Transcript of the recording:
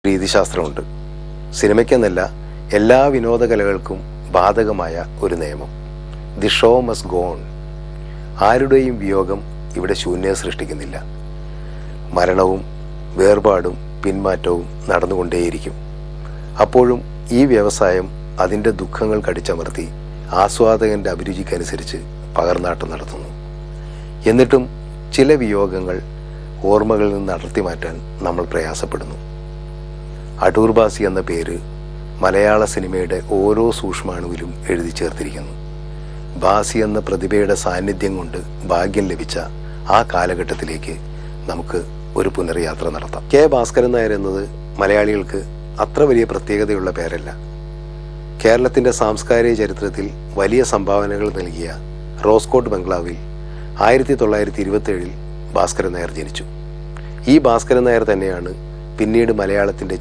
രീതിശാസ്ത്രമുണ്ട്. സിനിമയ്ക്കെന്നല്ല എല്ലാ വിനോദകലകൾക്കും ബാധകമായ ഒരു നിയമം. The show must go on. ആരുടെയും വിയോഗം ഇവിടെ ശൂന്യത സൃഷ്ടിക്കുന്നില്ല. മരണവും വേർപാടും പിന്മാറ്റവും നടന്നുകൊണ്ടേയിരിക്കും. അപ്പോഴും ഈ വ്യവസായം അതിൻ്റെ ദുഃഖങ്ങൾ കടിച്ചമർത്തി ആസ്വാദകൻ്റെ അഭിരുചിക്കനുസരിച്ച് പകർന്നാട്ടം നടത്തുന്നു. എന്നിട്ടും ചില വിയോഗങ്ങൾ ഓർമ്മകളിൽ നിന്ന് അടർത്തി മാറ്റാൻ നമ്മൾ പ്രയാസപ്പെടുന്നു. അടൂർ ബാസി എന്ന പേര് മലയാള സിനിമയുടെ ഓരോ സൂക്ഷ്മാണുവിലും എഴുതി ചേർത്തിരിക്കുന്നു. ബാസി എന്ന പ്രതിഭയുടെ സാന്നിധ്യം കൊണ്ട് ഭാഗ്യം ലഭിച്ച ആ കാലഘട്ടത്തിലേക്ക് നമുക്ക് ഒരു പുനർയാത്ര നടത്താം. കെ ഭാസ്കരൻ നായർ എന്നത് മലയാളികൾക്ക് അത്ര വലിയ പ്രത്യേകതയുള്ള പേരല്ല. കേരളത്തിൻ്റെ സാംസ്കാരിക ചരിത്രത്തിൽ വലിയ സംഭാവനകൾ നൽകിയ റോസ്കോട്ട് ബംഗ്ലാവിൽ 1927 ഭാസ്കരൻ നായർ ജനിച്ചു. ഈ ഭാസ്കരൻ നായർ തന്നെയാണ് പിന്നീട് മലയാളത്തിൻ്റെ